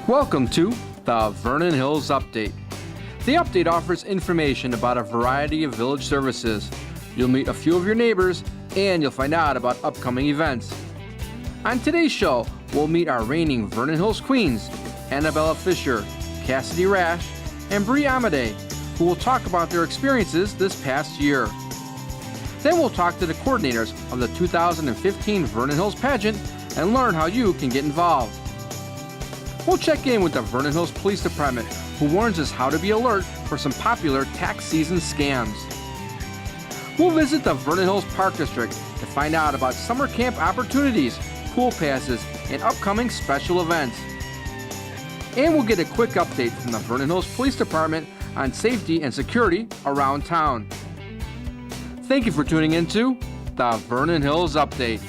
Welcome to the Vernon Hills Update. The update offers information about a variety of village services. You'll meet a few of your neighbors and you'll find out about upcoming events. On today's show, we'll meet our reigning Vernon Hills Queens, Annabella Fisher, Cassidy Rash, and Bree Amadei, who will talk about their experiences this past year. Then we'll talk to the coordinators of the 2015 Vernon Hills pageant and learn how you can get involved. We'll check in with the Vernon Hills Police Department, who warns us how to be alert for some popular tax season scams. We'll visit the Vernon Hills Park District to find out about summer camp opportunities, pool passes, and upcoming special events. And we'll get a quick update from the Vernon Hills Police Department on safety and security around town. Thank you for tuning into the Vernon Hills Update.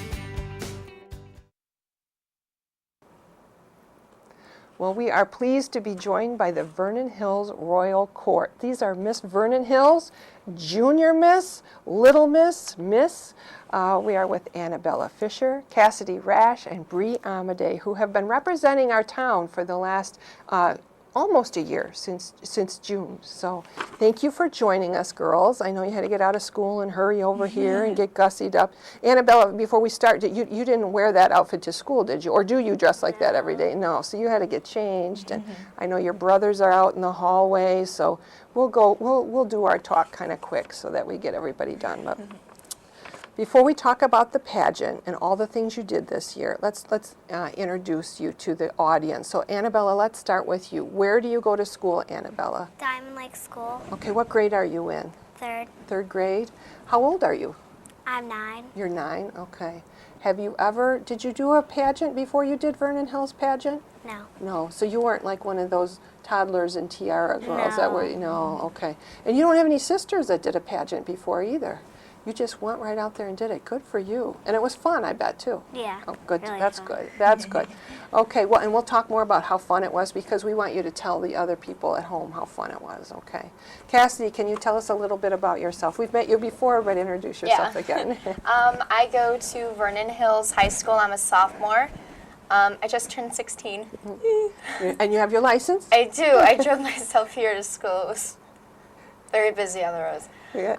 Well, we are pleased to be joined by the Vernon Hills Royal Court. These are Miss Vernon Hills, Junior Miss, Little Miss, Miss. We are with Annabella Fisher, Cassidy Rash, and Bree Amadei, who have been representing our town for the last almost a year, since June. So thank you for joining us, girls. I know you had to get out of school and hurry over here and get gussied up. Annabella, before we start, you didn't wear that outfit to school, did you? Or do you dress like that every day? No, so you had to get changed. And I know your brothers are out in the hallway, so we'll do our talk kind of quick so that we get everybody done. But before we talk about the pageant and all the things you did this year, let's introduce you to the audience. So Annabella, let's start with you. Where do you go to school, Annabella? Diamond Lake School. Okay, what grade are you in? Third. Third grade. How old are you? I'm 9. You're 9, okay. Did you do a pageant before you did Vernon Hills pageant? No. No, so you weren't like one of those toddlers and tiara girls that were, No. Okay. And you don't have any sisters that did a pageant before either. You just went right out there and did it. Good for you. And it was fun, I bet, too. Yeah. Oh, good. Really That's fun. good. That's good. Okay, well, and we'll talk more about how fun it was because we want you to tell the other people at home how fun it was, okay? Cassidy, can you tell us a little bit about yourself? We've met you before, but introduce yourself again. I go to Vernon Hills High School. I'm a sophomore. I just turned 16. And you have your license? I do. I drove myself here to school. It was very busy on the roads. Yeah.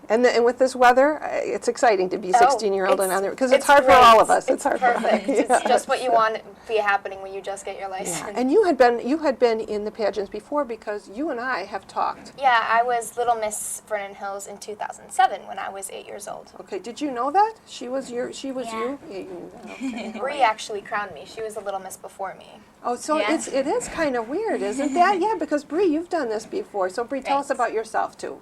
And with this weather, it's exciting to be 16-year-old and on there because it's hard great. for all of us. It's hard perfect. For us. It's just what you want to be happening when you just get your license. Yeah. And you had been in the pageants before because you and I have talked. Yeah, I was Little Miss Vernon Hills in 2007 when I was 8 years old. Okay, did you know that? She was you? Yeah. Yeah, you knew that. Okay. Bree actually crowned me. She was a Little Miss before me. Oh, so Yeah. it is kind of weird, isn't that? Yeah, because Bree, you've done this before. So Bree, tell us Right. about yourself too.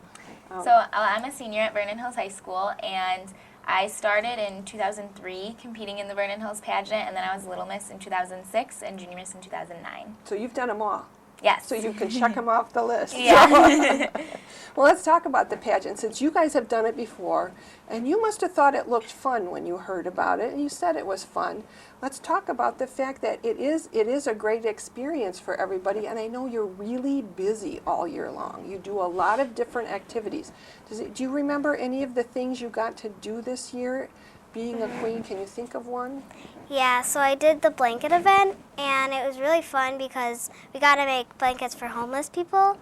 So I'm a senior at Vernon Hills High School, and I started in 2003 competing in the Vernon Hills pageant, and then I was Little Miss in 2006 and Junior Miss in 2009. So you've done them all. Yes. So you can check them off the list. Yeah. Well, let's talk about the pageant since you guys have done it before, and you must have thought it looked fun when you heard about it, and you said it was fun. Let's talk about the fact that it is a great experience for everybody, and I know you're really busy all year long. You do a lot of different activities. Do you remember any of the things you got to do this year? Being a queen, can you think of one? Yeah, so I did the blanket event, and it was really fun because we got to make blankets for homeless people,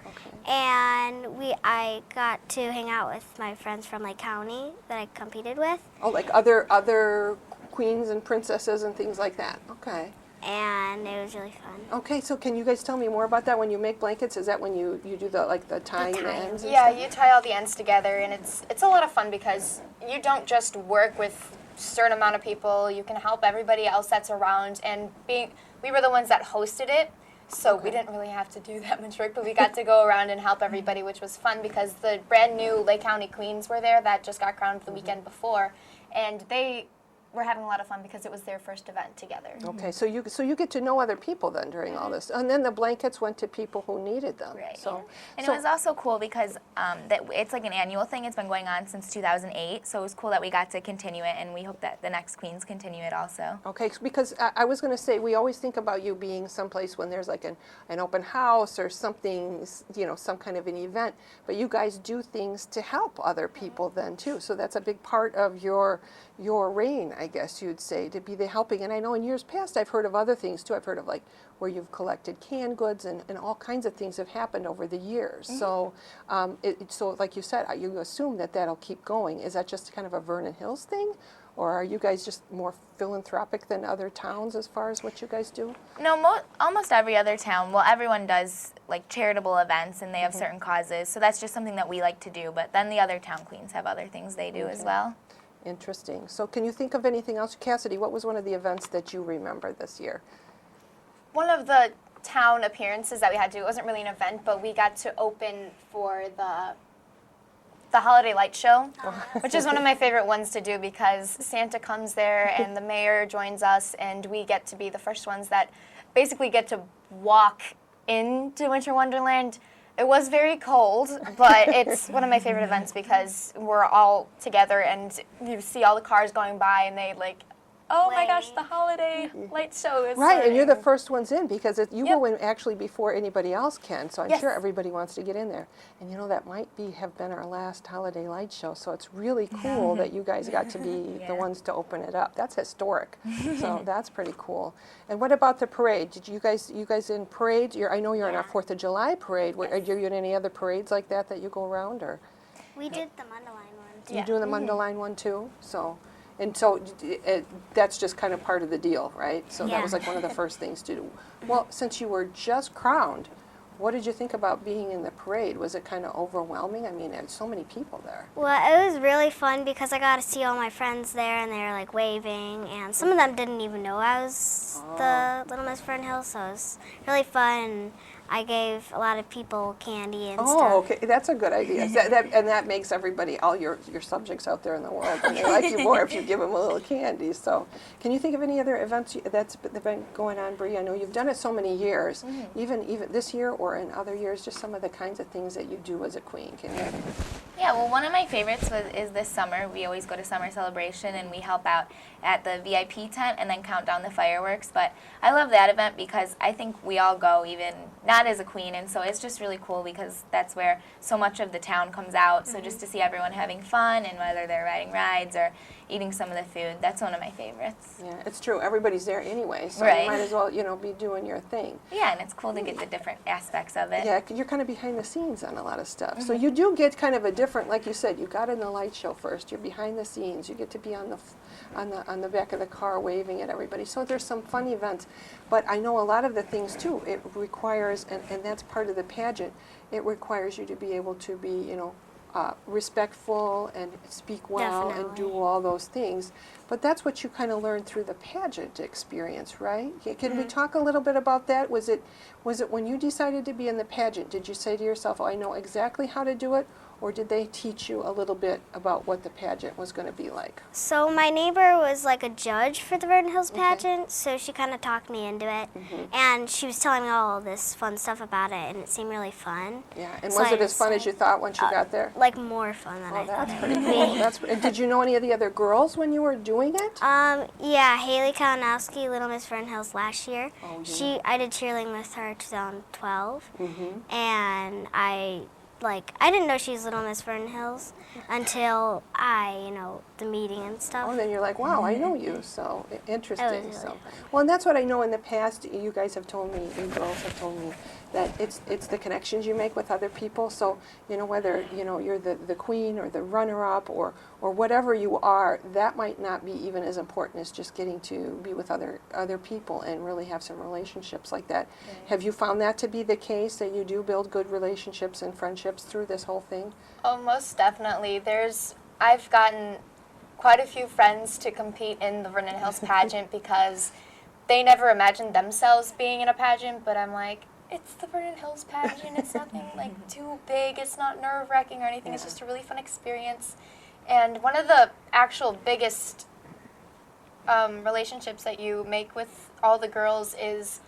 and I got to hang out with my friends from Lake County that I competed with. Oh, like other queens and princesses and things like that. Okay. And it was really fun. Okay, so can you guys tell me more about that? When you make blankets, is that when you do the tying the ends? And Yeah, stuff? you tie all the ends together, and it's a lot of fun because you don't just work with a certain amount of people. You can help everybody else that's around, and we were the ones that hosted it, so we didn't really have to do that much work, but we got to go around and help everybody, which was fun because the brand new Lake County Queens were there that just got crowned the weekend before, and they were having a lot of fun because it was their first event together. Okay, so you get to know other people then during all this, and then the blankets went to people who needed them. Right. So, And it was also cool because that it's like an annual thing. It's been going on since 2008, so it was cool that we got to continue it, and we hope that the next queens continue it also. okay, because I was going to say we always think about you being someplace when there's like an open house or something, some kind of an event, but you guys do things to help other people then too. So that's a big part of your reign, I guess you'd say, to be the helping. And I know in years past I've heard of other things too. I've heard of like where you've collected canned goods and all kinds of things have happened over the years. So, so like you said, you assume that that'll keep going. Is that just kind of a Vernon Hills thing? Or are you guys just more philanthropic than other towns as far as what you guys do? No, almost every other town, well, everyone does like charitable events and they have certain causes, so that's just something that we like to do, but then the other town queens have other things they do as well. Interesting. So can you think of anything else? Cassidy, what was one of the events that you remember this year? One of the town appearances that we had to do, it wasn't really an event, but we got to open for the holiday light show, which is one of my favorite ones to do because Santa comes there and the mayor joins us and we get to be the first ones that basically get to walk into Winter Wonderland. It was very cold, but it's one of my favorite events because we're all together and you see all the cars going by and they like, oh my gosh, the holiday light show is Right, and you're the starting. first ones in because you go in actually before anybody else can, so I'm Yes. sure everybody wants to get in there. And you know, that might have been our last holiday light show, so it's really cool that you guys got to be the ones to open it up. That's historic, so that's pretty cool. And what about the parade? Did you guys in parades? I know you're in our 4th of July parade. Are you in any other parades like that you go around, or We did the Mundelein one. you doing the Mundelein one too? So that's just kind of part of the deal, right? So that was like one of the first things to do. Well, since you were just crowned, what did you think about being in the parade? Was it kind of overwhelming? I mean, there's so many people there. Well, it was really fun because I got to see all my friends there and they were like waving, and some of them didn't even know I was the Little Miss Vernon Hills, so it was really fun. And I gave a lot of people candy and stuff. Oh, okay, that's a good idea. And that makes everybody, all your subjects out there in the world, and they like you more if you give them a little candy. So, can you think of any other events that's been going on, Bree? I know you've done it so many years, even this year or in other years. Just some of the kinds of things that you do as a queen. Can you? Yeah, well, one of my favorites is this summer. We always go to summer celebration and we help out at the VIP tent and then count down the fireworks. But I love that event because I think we all go, even not as a queen, and so it's just really cool because that's where so much of the town comes out. So just to see everyone having fun, and whether they're riding rides or eating some of the food, that's one of my favorites. Yeah, it's true. Everybody's there anyway, so Right. you might as well, be doing your thing. Yeah, and it's cool to get the different aspects of it. Yeah, you're kind of behind the scenes on a lot of stuff. So you do get kind of a different, like you said, you got in the light show first. You're behind the scenes. You get to be on the back of the car waving at everybody. So there's some fun events. But I know a lot of the things too. It requires, and that's part of the pageant. It requires you to be able to be, respectful and speak well and do Definitely. all those things. But that's what you kind of learned through the pageant experience, right? Can we talk a little bit about that? Was it when you decided to be in the pageant, did you say to yourself, oh, I know exactly how to do it? Or did they teach you a little bit about what the pageant was going to be like? So my neighbor was like a judge for the Vernon Hills pageant, so she kind of talked me into it, and she was telling me all this fun stuff about it, and it seemed really fun. Yeah, and So was I it as fun as you thought once you got there? Like more fun than Oh, I thought. that's pretty cool. And did you know any of the other girls when you were doing it? Yeah, Haley Kalinowski, Little Miss Vernon Hills last year. Oh, yeah. I did cheerleading with her 2012, and I didn't know she was Little Miss Vernon Hills until the meeting and stuff. Oh, then you're like, wow, I know you. So interesting. That was really fun. Well, and that's what I know in the past. You guys have told me, you girls have told me that it's the connections you make with other people. So whether you're the queen or the runner-up or whatever you are, that might not be even as important as just getting to be with other people and really have some relationships like that. Have you found that to be the case, that you do build good relationships and friendships through this whole thing? Oh, most definitely. I've gotten quite a few friends to compete in the Vernon Hills pageant because they never imagined themselves being in a pageant, but I'm like, it's the Vernon Hills pageant. It's nothing like too big. It's not nerve-wracking or anything. It's just a really fun experience. And one of the actual biggest relationships that you make with all the girls is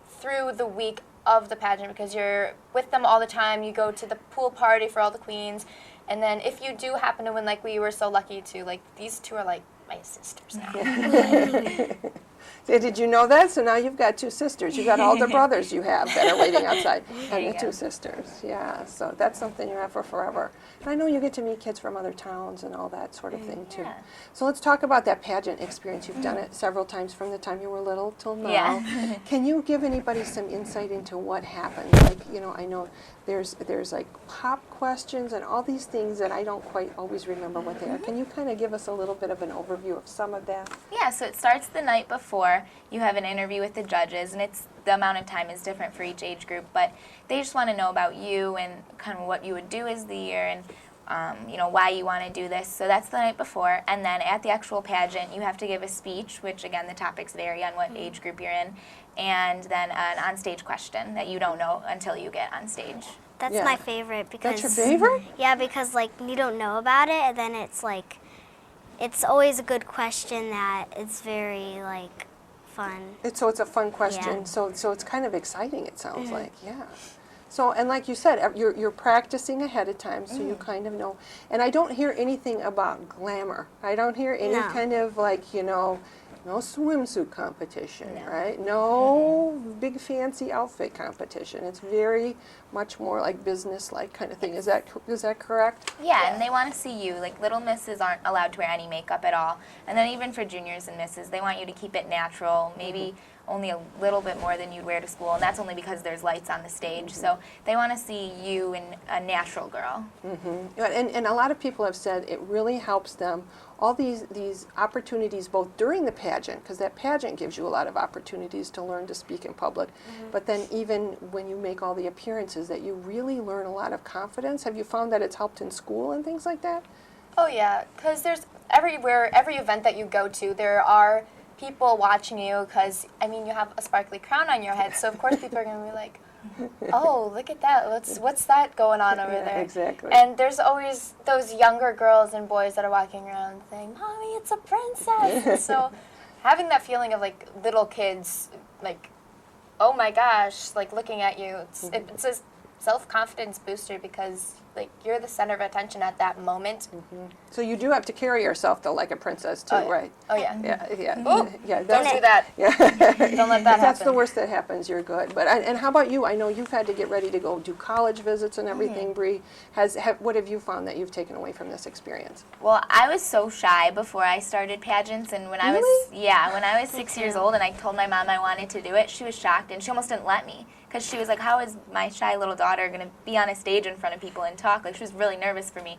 through the week of the pageant, because you're with them all the time. You go to the pool party for all the queens, and then if you do happen to win, like we were so lucky to, like these two are like my sisters now. Did you know that? So now you've got 2 sisters. You've got all the brothers you have that are waiting outside, and you the go. 2 sisters. Yeah, so that's something you have for forever. And I know you get to meet kids from other towns and all that sort of thing too. Yeah. So let's talk about that pageant experience. You've done it several times from the time you were little till now. Yeah. Can you give anybody some insight into what happened? Like, I know there's like pop questions and all these things that I don't quite always remember what they are. Can you kind of give us a little bit of an overview of some of that? Yeah, so it starts the night before. You have an interview with the judges, and the amount of time is different for each age group, but they just want to know about you and kind of what you would do as the year and why you want to do this. So that's the night before, and then at the actual pageant, you have to give a speech, which again the topics vary on what age group you're in, and then an on-stage question that you don't know until you get on stage. That's Yeah. my favorite because That's your favorite? Yeah, because like you don't know about it, and then it's like it's always a good question that it's very like fun. So it's a fun question. Yeah. So it's kind of exciting. It sounds like, yeah. So and like you said, you're practicing ahead of time, so you kind of know. And I don't hear anything about glamour. I don't hear any No. kind of like no swimsuit competition, No. right? No big fancy outfit competition. It's very much more like business-like kind of thing. Is that correct? Yeah, and they want to see you. Like, little misses aren't allowed to wear any makeup at all. And then even for juniors and misses, they want you to keep it natural, maybe only a little bit more than you'd wear to school, and that's only because there's lights on the stage. So they want to see you in a natural girl. And a lot of people have said it really helps them, all these opportunities both during the pageant, because that pageant gives you a lot of opportunities to learn to speak in public, but then even when you make all the appearances that you really learn a lot of confidence. Have you found that it's helped in school and things like that? Oh yeah, because there's every event that you go to, there are people watching you because, I mean, you have a sparkly crown on your head, so of course people are going to be like, oh, look at that, what's that going on over Yeah, there? exactly. And there's always those younger girls and boys that are walking around saying, Mommy, it's a princess. And so having that feeling of like little kids, like, oh my gosh, like looking at you, it's a self-confidence booster because like you're the center of attention at that moment. So you do have to carry yourself though like a princess too, Oh, yeah. right? Oh yeah. Yeah. Ooh, Yeah. don't do that. Yeah. Don't let that If that's happen. the worst that happens, you're good. But and how about you? I know you've had to get ready to go do college visits and everything. Bree, what have you found that you've taken away from this experience? Well, I was so shy before I started pageants, and when I was 6 years old and I told my mom I wanted to do it, she was shocked and she almost didn't let me because she was like, how is my shy little daughter going to be on a stage in front of people and talk? Like, she was really nervous for me.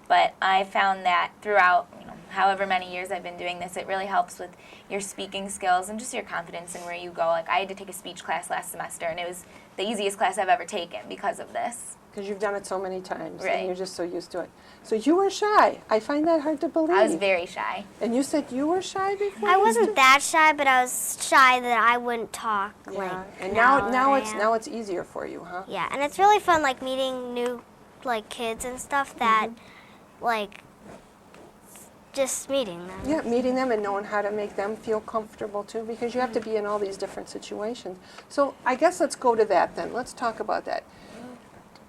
But I found that throughout, however many years I've been doing this, it really helps with your speaking skills and just your confidence in where you go. Like, I had to take a speech class last semester, and it was the easiest class I've ever taken because of this. Because you've done it so many times Right. and you're just so used to it. So you were shy. I find that hard to believe. I was very shy. And you said you were shy before? I you wasn't did- that shy, but I was shy that I wouldn't talk. Yeah. Like And now now it's easier for you, huh? Yeah, and it's really fun, like meeting new, like kids and stuff that, like, just meeting them. Yeah, meeting them and knowing how to make them feel comfortable too, because you have to be in all these different situations. So I guess let's go to that then. Let's talk about that.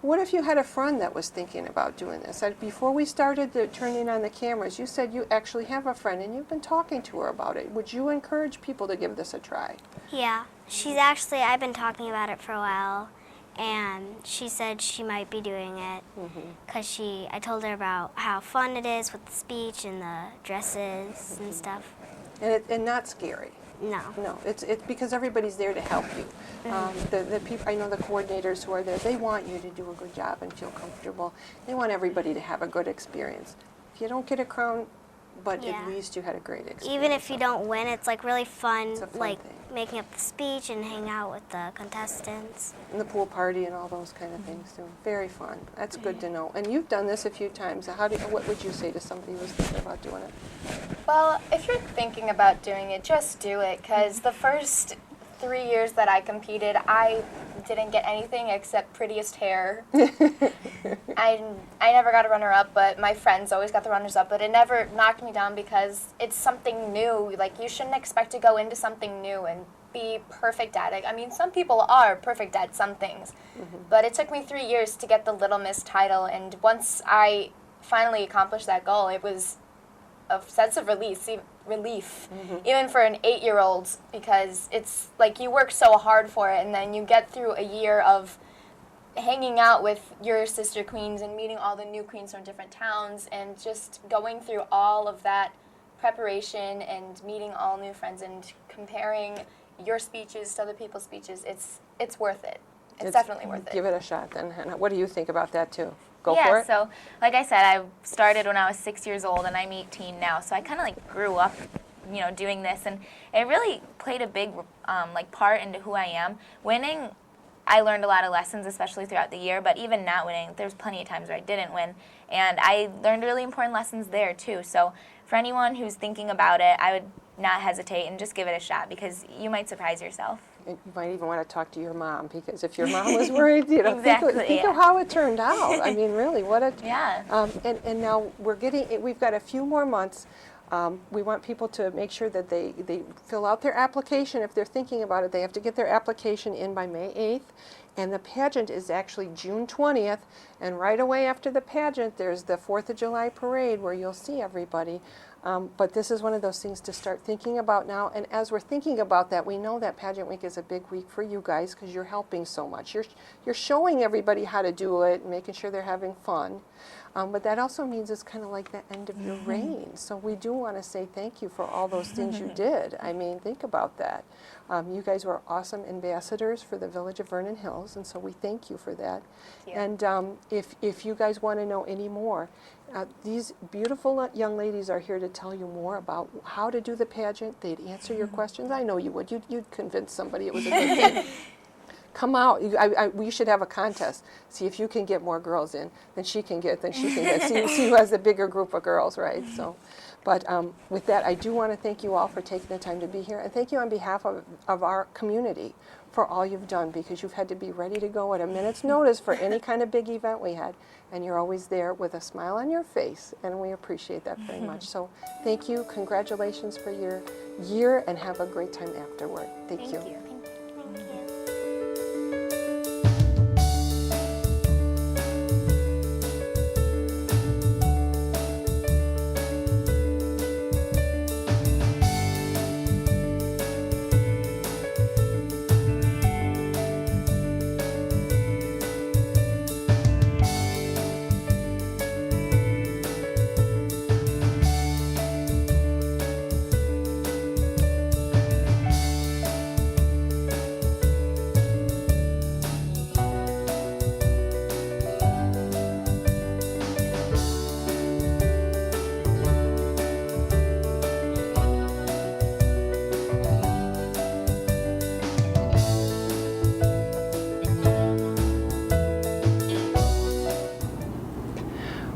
What if you had a friend that was thinking about doing this? Before we started turning on the cameras, you said you actually have a friend and you've been talking to her about it. Would you encourage people to give this a try? Yeah, I've been talking about it for a while, and she said she might be doing it because I told her about how fun it is with the speech and the dresses and stuff. And not scary. No. No, it's because everybody's there to help you. The people, I know the coordinators who are there, they want you to do a good job and feel comfortable. They want everybody to have a good experience. If you don't get a crown, but Yeah. at least you had a great experience. Even if you don't win, it's like really fun, It's a fun like thing. making up the speech and hanging out with the contestants. And the pool party and all those kind of things too. Very fun. That's good to know. And you've done this a few times. What would you say to somebody who's thinking about doing it? Well, if you're thinking about doing it, just do it, because the first 3 years that I competed, I didn't get anything except prettiest hair. I never got a runner-up, but my friends always got the runners-up, but it never knocked me down because it's something new. Like, you shouldn't expect to go into something new and be perfect at it. I mean, some people are perfect at some things, but it took me 3 years to get the Little Miss title, and once I finally accomplished that goal, it was a sense of release. relief, even for an 8-year-old, because it's like you work so hard for it, and then you get through a year of hanging out with your sister queens and meeting all the new queens from different towns, and just going through all of that preparation and meeting all new friends and comparing your speeches to other people's speeches. It's worth it. It's definitely worth it. Give it a shot then, Hannah. What do you think about that too? Go yeah, for it. So like I said, I started when I was 6 years old, and I'm 18 now. So I kind of like grew up, doing this, and it really played a big like part into who I am. Winning, I learned a lot of lessons, especially throughout the year. But even not winning, there's plenty of times where I didn't win, and I learned really important lessons there too. So for anyone who's thinking about it, I would not hesitate and just give it a shot, because you might surprise yourself. You might even want to talk to your mom, because if your mom was worried, Exactly, think of how it turned out. I mean, really, what a Yeah. And now we've got a few more months. We want people to make sure that they fill out their application. If they're thinking about it, they have to get their application in by May 8th. And the pageant is actually June 20th. And right away after the pageant, there's the 4th of July parade where you'll see everybody. But this is one of those things to start thinking about now. And as we're thinking about that, we know that Pageant Week is a big week for you guys, because you're helping so much. You're showing everybody how to do it and making sure they're having fun. But that also means it's kind of like the end of your reign. So we do want to say thank you for all those things you did. I mean, think about that. You guys were awesome ambassadors for the Village of Vernon Hills, and so we thank you for that. Thank you. And if you guys want to know any more, these beautiful young ladies are here to tell you more about how to do the pageant. They'd answer your questions. I know you would. You'd convince somebody it was a good thing. Come out. We should have a contest. See if you can get more girls in than she can get. See who has the bigger group of girls, right? So, but with that, I do want to thank you all for taking the time to be here, and thank you on behalf of our community for all you've done, because you've had to be ready to go at a minute's notice for any kind of big event we had, and you're always there with a smile on your face, and we appreciate that very much. So thank you. Congratulations for your year, and have a great time afterward. Thank you. Thank you.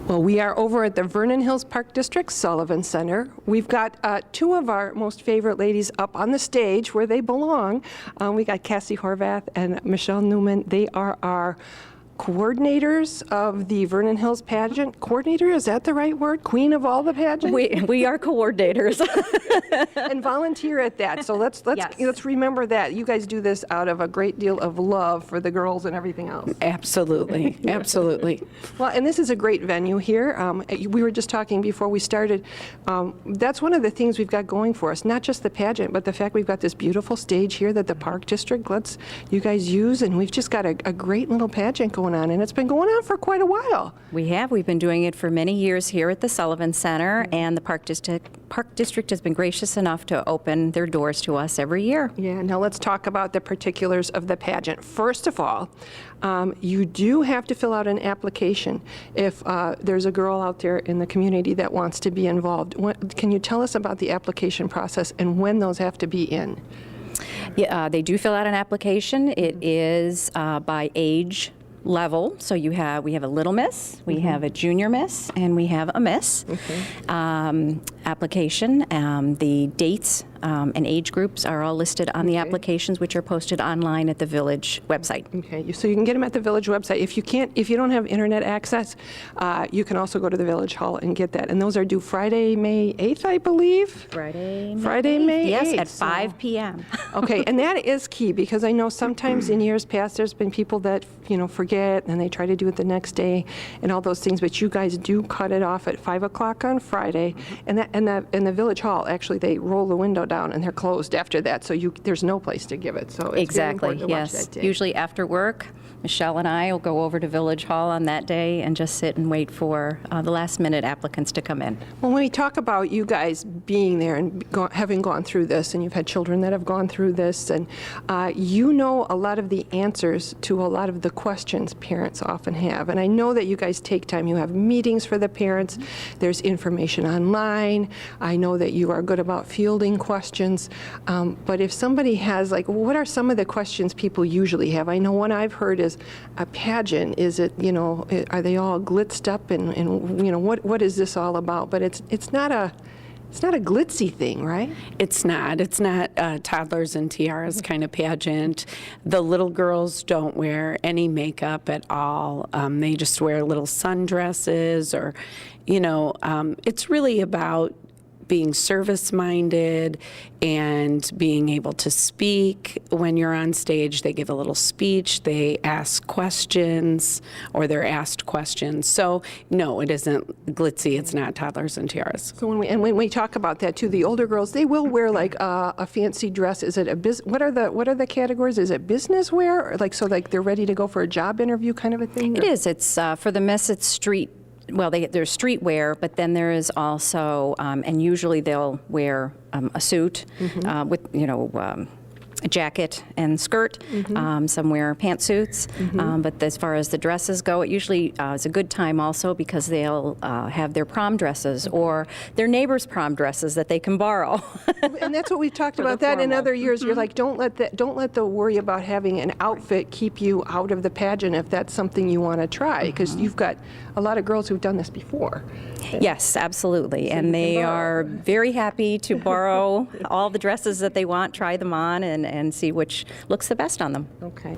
Well, we are over at the Vernon Hills Park District Sullivan Center. We've got two of our most favorite ladies up on the stage where they belong. We got Cassie Horvath and Michelle Newman. They are our coordinators of the Vernon Hills pageant. Coordinator, is that the right word? Queen of all the pageants? We are coordinators. And volunteer at that. So let's Yes. remember that. You guys do this out of a great deal of love for the girls and everything else. Absolutely, absolutely. Well, and this is a great venue here. We were just talking before we started. That's one of the things we've got going for us, not just the pageant, but the fact we've got this beautiful stage here that the Park District lets you guys use, and we've just got a great little pageant going on, and it's been going on for quite a while. We've been doing it for many years here at the Sullivan Center, and the Park District has been gracious enough to open their doors to us every year. Yeah, now let's talk about the particulars of the pageant. First of all, you do have to fill out an application if there's a girl out there in the community that wants to be involved. Can you tell us about the application process and when those have to be in? Yeah, they do fill out an application. It is by age level. So we have a little miss, we have a junior miss, and we have a miss. Application, the dates and age groups are all listed on the applications, which are posted online at the Village website. Okay, so you can get them at the Village website. If you don't have internet access, you can also go to the Village Hall and get that. And those are due Friday, May 8th, I believe? Friday, May 8th. Yes, at so- 5 p.m. Okay, and that is key, because I know sometimes in years past, there's been people that, forget, and they try to do it the next day and all those things, but you guys do cut it off at 5 o'clock on Friday, and in the village hall, actually, they roll the window down and they're closed after that, so there's no place to give it. So it's very Exactly, important to watch yes. that day. Usually after work, Michelle and I will go over to Village Hall on that day and just sit and wait for the last-minute applicants to come in. When we talk about you guys being there and having gone through this, and you've had children that have gone through this, and you know a lot of the answers to a lot of the questions parents often have. And I know that you guys take time. You have meetings for the parents. There's information online. I know that you are good about fielding questions. But if somebody has, like, what are some of the questions people usually have? I know one I've heard is a pageant. Is it, are they all glitzed up and what is this all about? But it's not a glitzy thing, right? It's not. It's not a toddlers and tiaras kind of pageant. The little girls don't wear any makeup at all. They just wear little sundresses or, it's really about being service-minded and being able to speak. When you're on stage, they give a little speech, they ask questions, or they're asked questions. So, no, it isn't glitzy. It's not toddlers and tiaras. So when we talk about that too, the older girls, they will wear like a fancy dress. Is it what are the categories? Is it business wear, or like they're ready to go for a job interview kind of a thing? It is. It's for the Miss, it's street. Well, there's streetwear, but then there is also, and usually they'll wear a suit with, a jacket and skirt. Some wear pantsuits. But as far as the dresses go, it usually is a good time also because they'll have their prom dresses or their neighbors' prom dresses that they can borrow. And that's what we've talked about that in other years. You're like, don't let the worry about having an outfit keep you out of the pageant if that's something you want to try, because you've got a lot of girls who've done this before. Yes, absolutely. And they are very happy to borrow all the dresses that they want, try them on, and see which looks the best on them. Okay.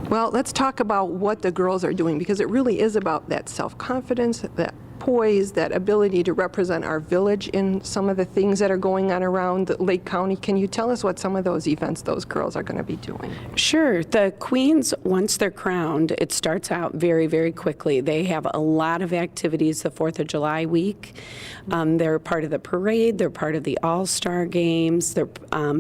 Well, let's talk about what the girls are doing, because it really is about that self-confidence, that poise, that ability to represent our village in some of the things that are going on around Lake County. Can you tell us what some of those events those girls are going to be doing? Sure. The queens, once they're crowned, it starts out very, very quickly. They have a lot of activities the 4th of July week. They're part of the parade. They're part of the All-Star Games. They're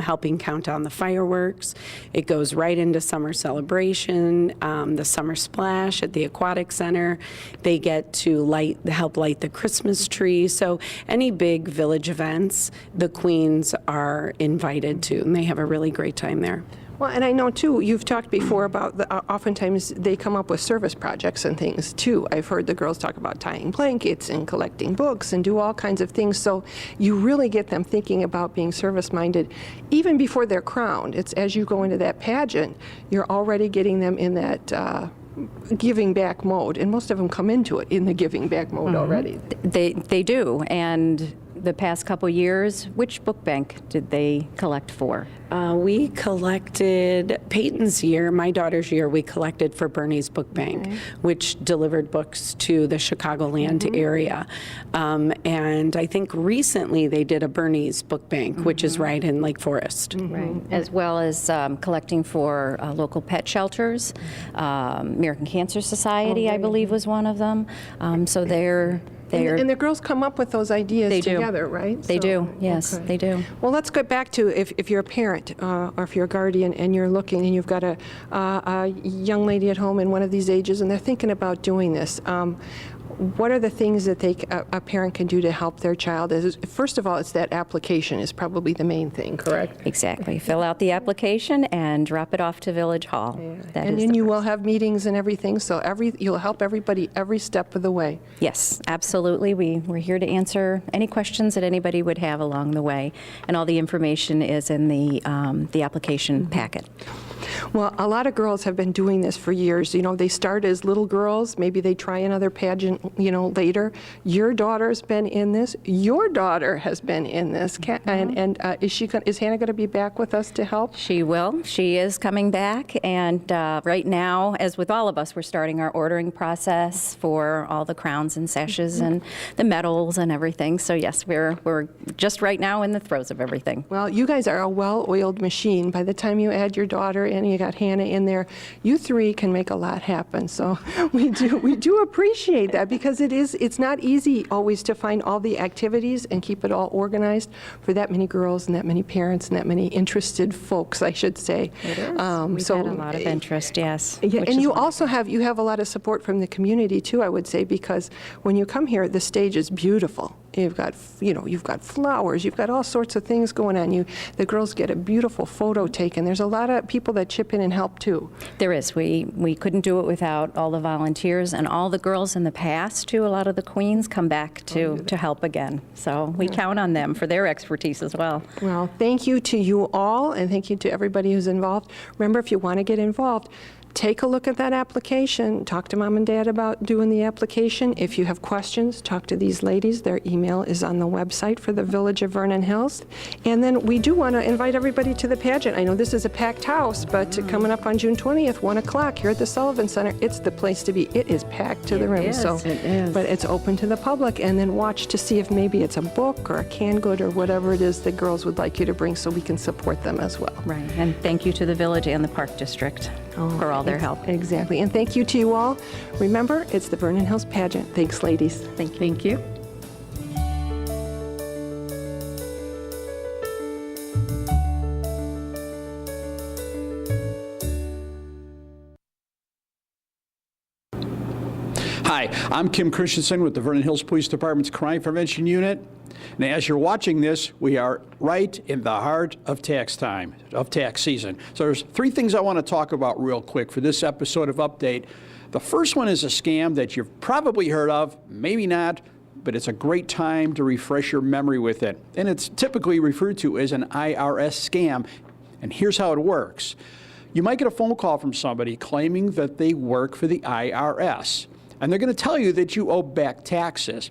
helping count down the fireworks. It goes right into summer celebration, the summer splash at the Aquatic Center. They get to help light the Christmas tree. So any big village events, the queens are invited to, and they have a really great time there. Well, and I know, too, you've talked before about oftentimes they come up with service projects and things, too. I've heard the girls talk about tying blankets and collecting books and do all kinds of things. So you really get them thinking about being service-minded even before they're crowned. It's as you go into that pageant, you're already getting them in that giving back mode, and most of them come into it in the giving back mode already. They do, and the past couple years, which book bank did they collect for? We collected, Peyton's year, my daughter's year, we collected for Bernie's Book Bank, which delivered books to the Chicagoland area. And I think recently they did a Bernie's Book Bank, which is right in Lake Forest. Right. As well as collecting for local pet shelters. American Cancer Society, I believe, was one of them. So they're And the girls come up with those ideas They do. together, right? They do, yes, they do. Well, let's get back to if you're a parent or if you're a guardian and you're looking and you've got a young lady at home in one of these ages and they're thinking about doing this. What are the things that a parent can do to help their child? First of all, it's that application is probably the main thing, correct? Exactly. Fill out the application and drop it off to Village Hall. That And is then the you will have meetings and everything, so you'll help everybody every step of the way. Yes, absolutely. We're here to answer any questions that anybody would have along the way, and all the information is in the application packet. Well, a lot of girls have been doing this for years. They start as little girls. Maybe they try another pageant, later. Your daughter's been in this. Your daughter has been in this. And is Hannah going to be back with us to help? She will. She is coming back, and right now, as with all of us, we're starting our ordering process for all the crowns and sashes and the medals and everything. So yes, we're just right now in the throes of everything. Well, you guys are a well-oiled machine. By the time you add your daughter and you got Hannah in there. You three can make a lot happen. So we do appreciate that, because it's not easy always to find all the activities and keep it all organized for that many girls and that many parents and that many interested folks, I should say. It is. We've had a lot of interest, yes. Yeah, which and is you wonderful. also have a lot of support from the community too, I would say, because when you come here, the stage is beautiful. You've got flowers, you've got all sorts of things going on. The girls get a beautiful photo taken. There's a lot of people that chip in and help too. There is. We couldn't do it without all the volunteers and all the girls in the past too. A lot of the queens come back to help again. So we count on them for their expertise as well. Well, thank you to you all, and thank you to everybody who's involved. Remember, if you want to get involved, take a look at that application. Talk to Mom and Dad about doing the application. If you have questions, talk to these ladies. Their email is on the website for the Village of Vernon Hills. And then we do want to invite everybody to the pageant. I know this is a packed house, but coming up on June 20th, 1 o'clock here at the Sullivan Center, it's the place to be. It is packed to the rim. It is. But it's open to the public. And then watch to see if maybe it's a book or a canned good or whatever it is the girls would like you to bring, so we can support them as well. Right. And thank you to the village and the Park District for all their help. Exactly. And thank you to you all. Remember, it's the Vernon Hills Pageant. Thanks, ladies. Thank you. Thank you. Hi, I'm Kim Christensen with the Vernon Hills Police Department's Crime Prevention Unit. And as you're watching this, we are right in the heart of tax time, of tax season. So there's three things I want to talk about real quick for this episode of Update. The first one is a scam that you've probably heard of, maybe not, but it's a great time to refresh your memory with it. And it's typically referred to as an IRS scam. And here's how it works. You might get a phone call from somebody claiming that they work for the IRS. And they're going to tell you that you owe back taxes.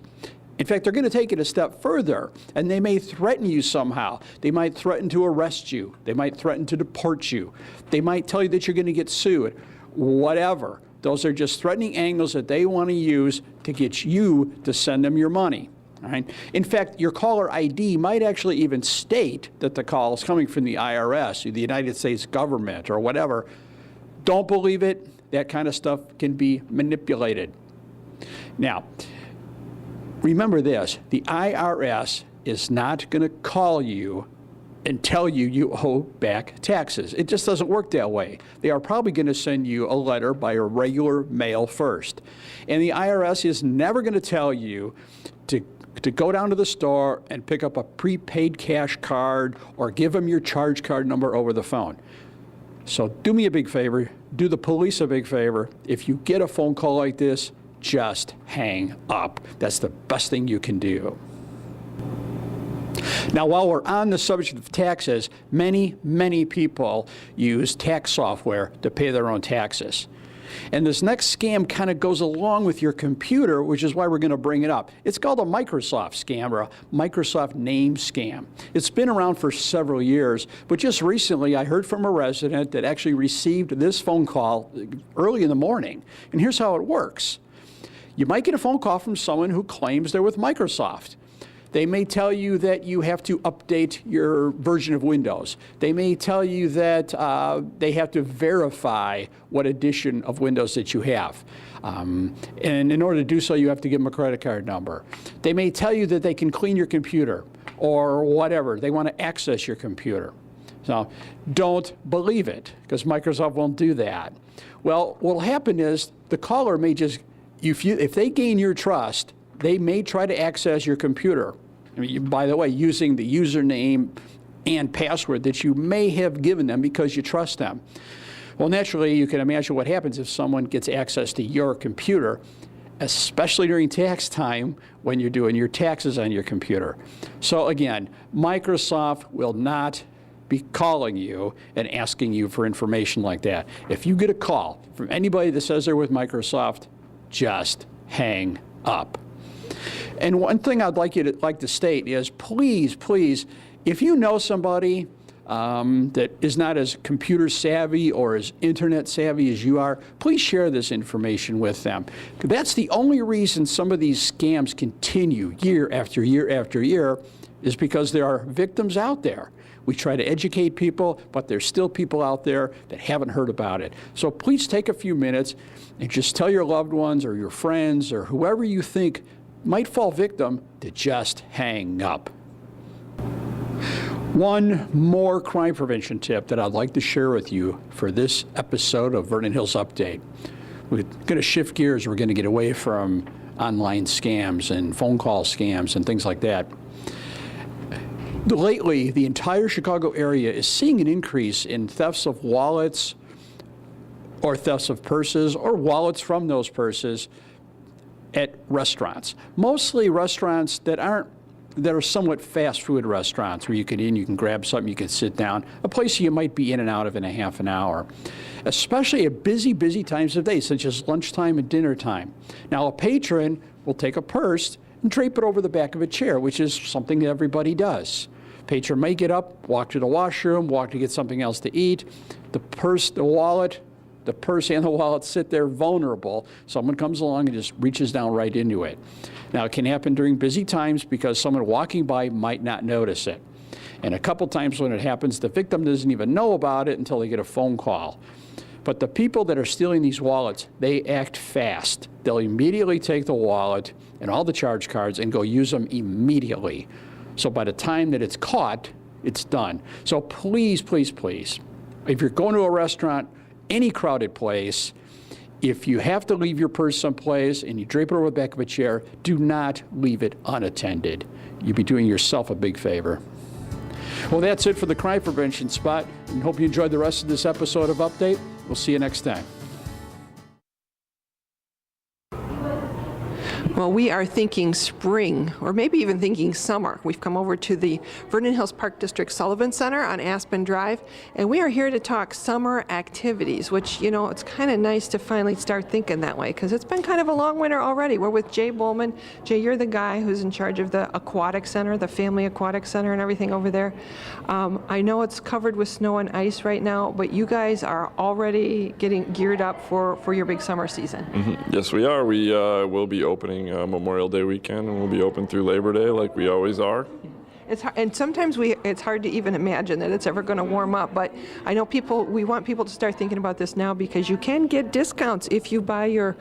In fact, they're going to take it a step further, and they may threaten you somehow. They might threaten to arrest you. They might threaten to deport you. They might tell you that you're going to get sued. Whatever. Those are just threatening angles that they want to use to get you to send them your money. All right? In fact, your caller ID might actually even state that the call is coming from the IRS or the United States government or whatever. Don't believe it. That kind of stuff can be manipulated. Now, remember this, the IRS is not going to call you and tell you you owe back taxes. It just doesn't work that way. They are probably going to send you a letter by a regular mail first. And the IRS is never going to tell you to go down to the store and pick up a prepaid cash card or give them your charge card number over the phone. So do me a big favor, do the police a big favor. If you get a phone call like this, just hang up. That's the best thing you can do. Now, while we're on the subject of taxes, many people use tax software to pay their own taxes. And this next scam kind of goes along with your computer, which is why we're going to bring it up. It's called a Microsoft scam, or a Microsoft name scam. It's been around for several years, but just recently I heard from a resident that actually received this phone call early in the morning. And here's how it works. You might get a phone call from someone who claims they're with Microsoft. They may tell you that you have to update your version of Windows. They may tell you that they have to verify what edition of Windows that you have. And in order to do so, you have to give them a credit card number. They may tell you that they can clean your computer or whatever. They want to access your computer. So don't believe it, because Microsoft won't do that. Well, what will happen is the caller may just, if they gain your trust, they may try to access your computer. I mean, by the way, using the username and password that you may have given them because you trust them. Well, naturally, you can imagine what happens if someone gets access to your computer, especially during tax time when you're doing your taxes on your computer. So again, Microsoft will not be calling you and asking you for information like that. If you get a call from anybody that says they're with Microsoft, just hang up. And one thing I'd like to state is, please, if you know somebody that is not as computer savvy or as internet savvy as you are, please share this information with them. That's the only reason some of these scams continue year after year after year, is because there are victims out there. We try to educate people, but there's still people out there that haven't heard about it. So please take a few minutes and just tell your loved ones or your friends or whoever you think might fall victim to just hang up. One more crime prevention tip that I'd like to share with you for this episode of Vernon Hills Update. We're going to shift gears. We're going to get away from online scams and phone call scams and things like that. Lately, the entire Chicago area is seeing an increase in thefts of wallets or thefts of purses or wallets from those purses at restaurants. Mostly restaurants that are somewhat fast food restaurants where you can grab something, you can sit down, a place you might be in and out of in a half an hour, especially at busy times of day, such as lunchtime and dinner time. Now, a patron will take a purse and drape it over the back of a chair, which is something that everybody does. Patron may get up, walk to the washroom, walk to get something else to eat. The purse and the wallet sit there vulnerable. Someone comes along and just reaches down right into it. Now, it can happen during busy times because someone walking by might not notice it. And a couple times when it happens, the victim doesn't even know about it until they get a phone call. But the people that are stealing these wallets, they act fast. They'll immediately take the wallet and all the charge cards and go use them immediately. So by the time that it's caught, it's done. So please, if you're going to a restaurant, any crowded place, if you have to leave your purse someplace and you drape it over the back of a chair, do not leave it unattended. You'd be doing yourself a big favor. Well, that's it for the Crime Prevention Spot, and hope you enjoyed the rest of this episode of Update. We'll see you next time. Well, we are thinking spring, or maybe even thinking summer. We've come over to the Vernon Hills Park District Sullivan Center on Aspen Drive, and we are here to talk summer activities, which, you know, it's kind of nice to finally start thinking that way, because it's been kind of a long winter already. We're with Jay Bowman. Jay, you're the guy who's in charge of the aquatic center, the family aquatic center and everything over there. I know it's covered with snow and ice right now, but you guys are already getting geared up for your big summer season. Mm-hmm. Yes, we are. We will be opening Memorial Day weekend, and we'll be open through Labor Day like we always are. It's hard, and sometimes it's hard to even imagine that it's ever going to warm up, but I know we want people to start thinking about this now, because you can get discounts if you buy your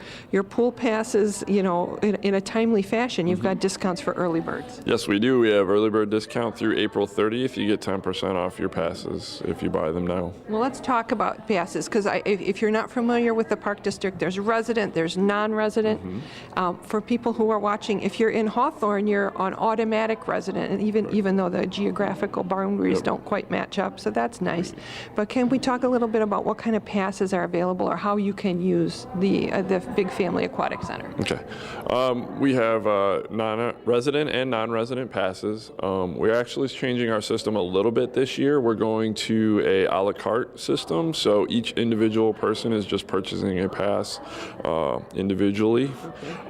pool passes, you know, in a timely fashion. You've got discounts for early birds. Yes, we do. We have early bird discount through April 30th. You get 10% off your passes if you buy them now. Well, let's talk about passes, because if you're not familiar with the Park District, there's resident, there's non-resident. For people who are watching, if you're in Hawthorne, you're on automatic resident, and even though the geographical boundaries don't quite match up, so that's nice. But can we talk a little bit about what kind of passes are available, or how you can use the Big Family Aquatic Center? Okay. We have resident and non-resident passes. We're actually changing our system a little bit this year. We're going to a la carte system, so each individual person is just purchasing a pass individually.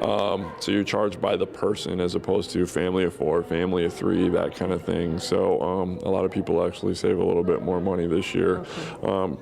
So you're charged by the person as opposed to family of 4, family of 3, that kind of thing. So a lot of people actually save a little bit more money this year.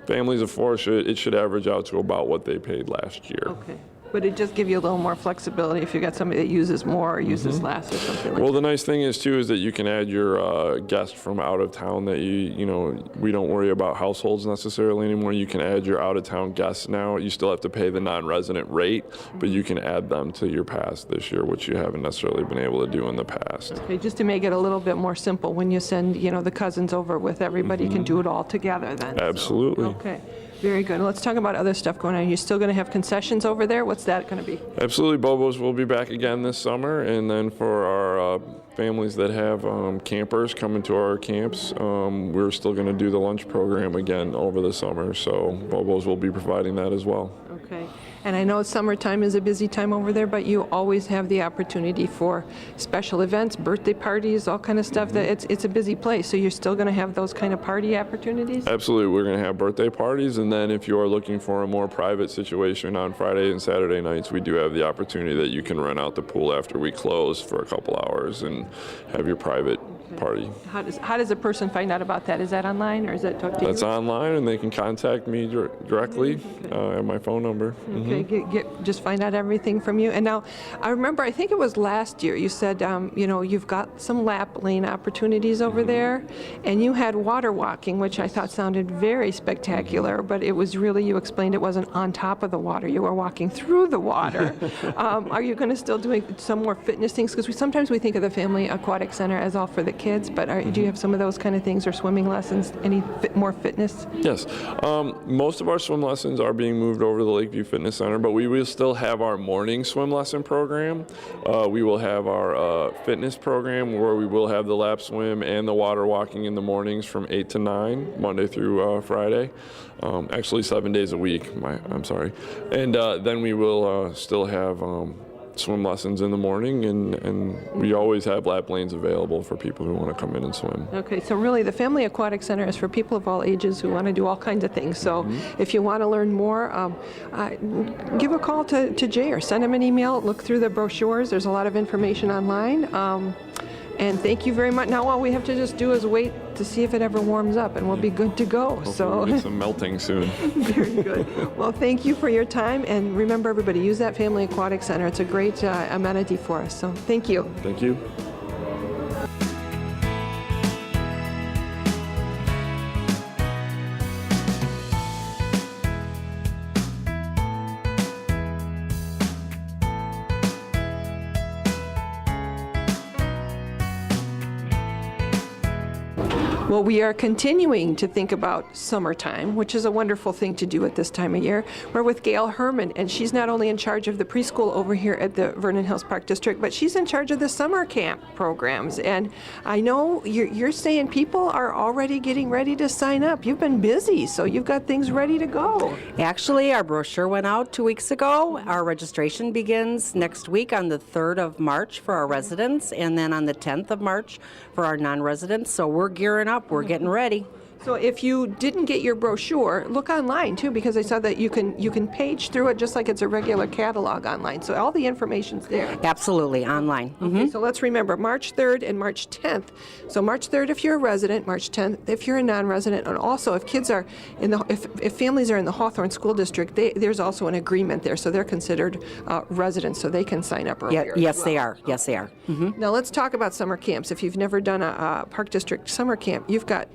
Families of 4, it should average out to about what they paid last year. Okay. But it just gives you a little more flexibility if you got somebody that uses more or uses less or something like Well, that. the nice thing is, too, is that you can add your guest from out of town that we don't worry about households necessarily anymore. You can add your out-of-town guests now. You still have to pay the non-resident rate, but you can add them to your pass this year, which you haven't necessarily been able to do in the past. Okay, just to make it a little bit more simple, when you send, the cousins over with everybody, you can do it all together then. so- Absolutely. Okay. Very good. Let's talk about other stuff going on. You're still going to have concessions over there? What's that going to be? Absolutely. Bobo's will be back again this summer, and then for our families that have campers coming to our camps, we're still going to do the lunch program again over the summer, so Bobo's will be providing that as well. Okay. And I know summertime is a busy time over there, but you always have the opportunity for special events, birthday parties, all kind of stuff. That it's a busy place, so you're still going to have those kind of party opportunities? Absolutely. We're going to have birthday parties, and then if you are looking for a more private situation on Friday and Saturday nights, we do have the opportunity that you can rent out the pool after we close for a couple hours and have your private party. How does a person find out about that? Is that online, or is that talk to you? That's online, and they can contact me directly at my phone phone number. Okay, just find out everything from you. And now, I remember, I think it was last year, you said, you've got some lap lane opportunities over there, and you had water walking, which I thought sounded very spectacular, but it was really, you explained it wasn't on top of the water, you were walking through the water. Are you going to still doing some more fitness things? Because sometimes we think of the Family Aquatic Center as all for the kids, but do you have some of those kind of things, or swimming lessons, any more fitness? Yes. Most of our swim lessons are being moved over to the Lakeview Fitness Center, but we will still have our morning swim lesson program. We will have our fitness program where we will have the lap swim and the water walking in the mornings from 8 to 9, Monday through Friday. Actually 7 days a week, I'm sorry. And then we will still have swim lessons in the morning, and we always have lap lanes available for people who want to come in and swim. Okay, so really the Family Aquatic Center is for people of all ages who want to do all kinds of things. So if you want to learn more, give a call to Jay or send him an email, look through the brochures. There's a lot of information online. And thank you very much. Now all we have to just do is wait to see if it ever warms up, and we'll be good to go. Hopefully we'll get some melting soon. Very good. Well, thank you for your time, and remember, everybody, use that Family Aquatic Center. It's a great amenity for us. So thank you. Thank you. Well, we are continuing to think about summertime, which is a wonderful thing to do at this time of year. We're with Gail Herman, and she's not only in charge of the preschool over here at the Vernon Hills Park District, but she's in charge of the summer camp programs. And I know you're saying people are already getting ready to sign up. You've been busy, so you've got things ready to go. Actually, our brochure went out 2 weeks ago. Our registration begins next week on the 3rd of March for our residents, and then on the 10th of March for our non-residents. So we're gearing up. We're getting ready. So if you didn't get your brochure, look online too, because I saw that you can page through it just like it's a regular catalog online. So all the information's there. Absolutely, online. Okay, so let's remember March 3rd and March 10th. So March 3rd if you're a resident, March 10th if you're a non-resident, and also if kids are if families are in the Hawthorne School District, there's also an agreement there, so they're considered residents, so they can sign up earlier. Yes, they are. Yes, they are. Now let's talk about summer camps. If you've never done a Park District summer camp, you've got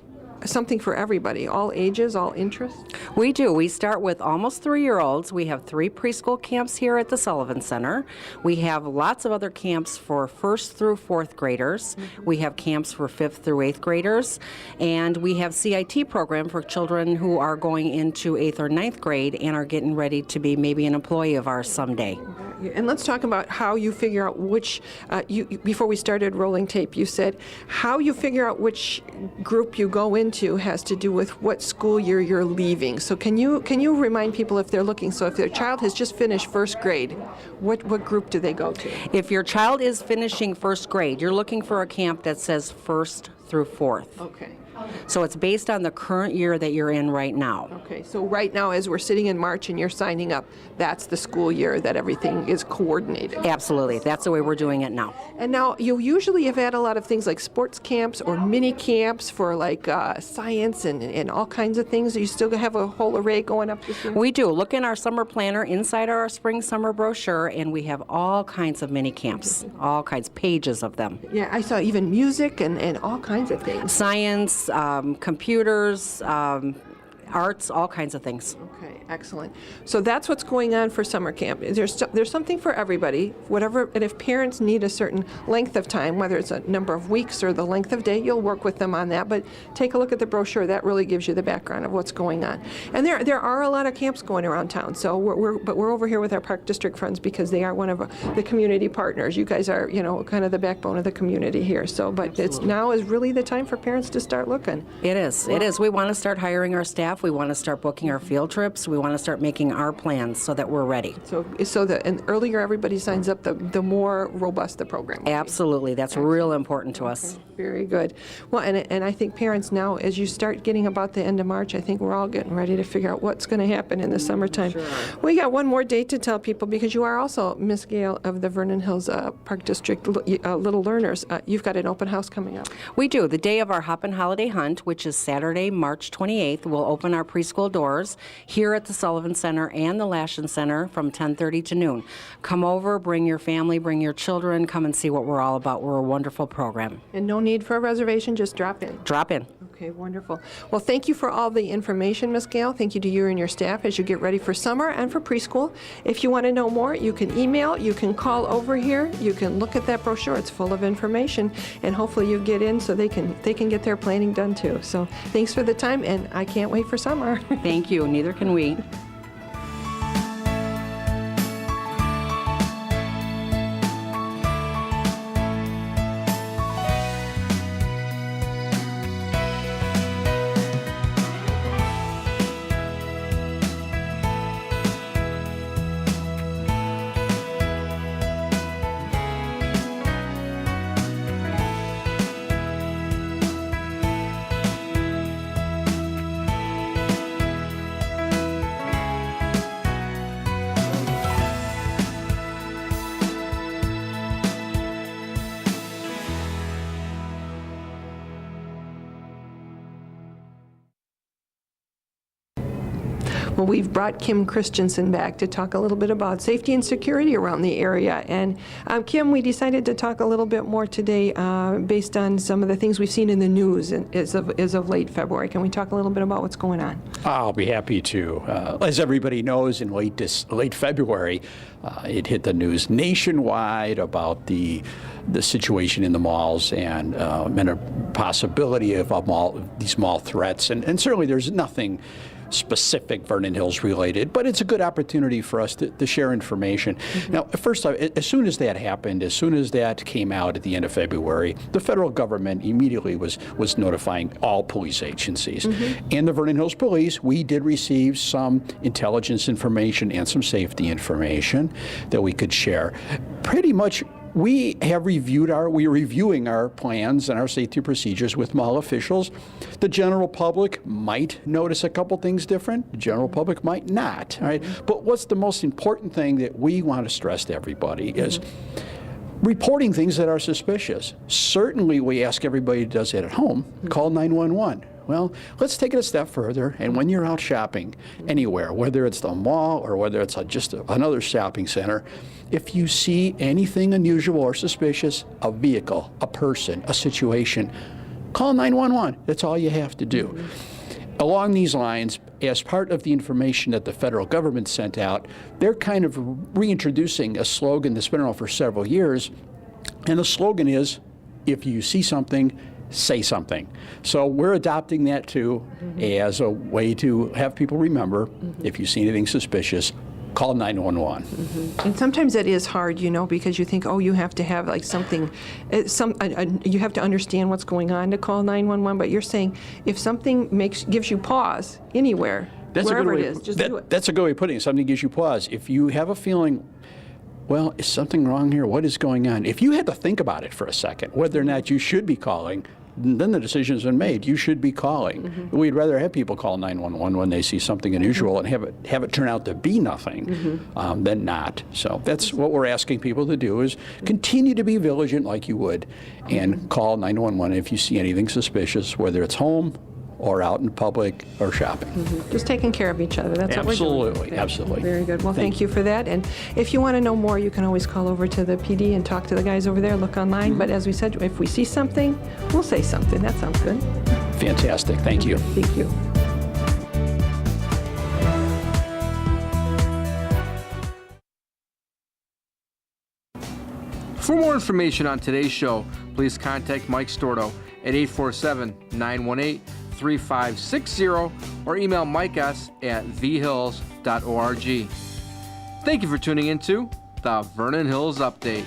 something for everybody, all ages, all interests? We do. We start with almost 3-year-olds. We have 3 preschool camps here at the Sullivan Center. We have lots of other camps for 1st through 4th graders. We have camps for 5th through 8th graders. And we have CIT program for children who are going into 8th or 9th grade and are getting ready to be maybe an employee of ours someday. And let's talk about how you figure out which, before we started rolling tape, you said how you figure out which group you go into has to do with what school year you're leaving. So can you remind people if they're looking, so if their child has just finished 1st grade, what group do they go to? If your child is finishing 1st grade, you're looking for a camp that says 1st through 4th. Okay. So it's based on the current year that you're in right now. Okay, so right now as we're sitting in March and you're signing up, that's the school year that everything is coordinated. Absolutely. That's the way we're doing it now. And now you usually have had a lot of things like sports camps or mini camps for like science and all kinds of things. Do you still have a whole array going up this year? We do. Look in our summer planner inside our spring summer brochure, and we have all kinds of mini camps, all kinds, pages of them. Yeah, I saw even music and all kinds of things. Science, computers, arts, all kinds of things. Okay, excellent. So that's what's going on for summer camp. There's something for everybody, whatever, and if parents need a certain length of time, whether it's a number of weeks or the length of day, you'll work with them on that, but take a look at the brochure. That really gives you the background of what's going on. And there are a lot of camps going around town, so we're over here with our Park District friends because they are one of the community partners. You guys are, kind of the backbone of the community here, so, but now is really the time for parents to start looking. It is. It is. We want to start hiring our staff. We want to start booking our field trips. We want to start making our plans so that we're ready. So the earlier everybody signs up, the more robust the program will be. Absolutely. That's real important to us. Very good. Well, and I think parents now, as you start getting about the end of March, I think we're all getting ready to figure out what's going to happen in the summertime. Sure. We got one more date to tell people because you are also Miss Gale of the Vernon Hills Park District Little Learners. You've got an open house coming up. We do. The day of our Hop and Holiday Hunt, which is Saturday, March 28th, we'll open open our preschool doors here at the Sullivan Center and the Lashen Center from 10:30 to noon. Come over, bring your family, bring your children, come and see what we're all about. We're a wonderful program. And no need for a reservation, just drop in. Drop in. Okay, wonderful. Well, thank you for all the information, Ms. Gale. Thank you to you and your staff as you get ready for summer and for preschool. If you want to know more, you can email, you can call over here, you can look at that brochure. It's full of information, and hopefully you get in so they can get their planning done too. So thanks for the time, and I can't wait for summer. Thank you. Neither can we. Well, we've brought Kim Christensen back to talk a little bit about safety and security around the area. And Kim, we decided to talk a little bit more today based on some of the things we've seen in the news as of late February. Can we talk a little bit about what's going on? I'll be happy to. As everybody knows, in late February, it hit the news nationwide about the situation in the malls and a possibility of these mall threats. And certainly there's nothing specific Vernon Hills related, but it's a good opportunity for us to share information. Mm-hmm. Now, first, as soon as that happened, as soon as that came out at the end of February, the federal government immediately was notifying all police agencies. Mm-hmm. And the Vernon Hills Police, we did receive some intelligence information and some safety information that we could share. Pretty much, we are reviewing our plans and our safety procedures with mall officials. The general public might notice a couple things different. The general public might not. All right. But what's the most important thing that we want to stress to everybody is reporting things that are suspicious. Certainly, we ask everybody who does it at home, call 911. Well, let's take it a step further, and when you're out shopping anywhere, whether it's the mall or whether it's just another shopping center, if you see anything unusual or suspicious, a vehicle, a person, a situation, call 911. That's all you have to do. Along these lines, as part of the information that the federal government sent out, they're kind of reintroducing a slogan that's been around for several years, and the slogan is, if you see something, say something. So we're adopting that too as a way to have people remember, if you see anything suspicious, call 911. And sometimes it is hard, because you think, you have to have like something, you have to understand what's going on to call 911, but you're saying if something gives you pause anywhere, wherever it is, just do it. That's a good way of putting it. Something gives you pause. If you have a feeling, well, is something wrong here? What is going on? If you had to think about it for a second, whether or not you should be calling, then the decision's been made. You should be calling. We'd rather have people call 911 when they see something unusual and have it turn out to be nothing than not. So that's what we're asking people to do, is continue to be vigilant like you would and call 911 if you see anything suspicious, whether it's home or out in public or shopping. Just taking care of each other. That's what we're doing. Absolutely. Very good. Well, thank you for that. And if you want to know more, you can always call over to the PD and talk to the guys over there, look online. But as we said, if we see something, we'll say something. That sounds good. Fantastic. Thank you. Thank you. For more information on today's show, please contact Mike Storto at 847-918-3560 or email Mike S. at thehills.org. Thank you for tuning into the Vernon Hills Update.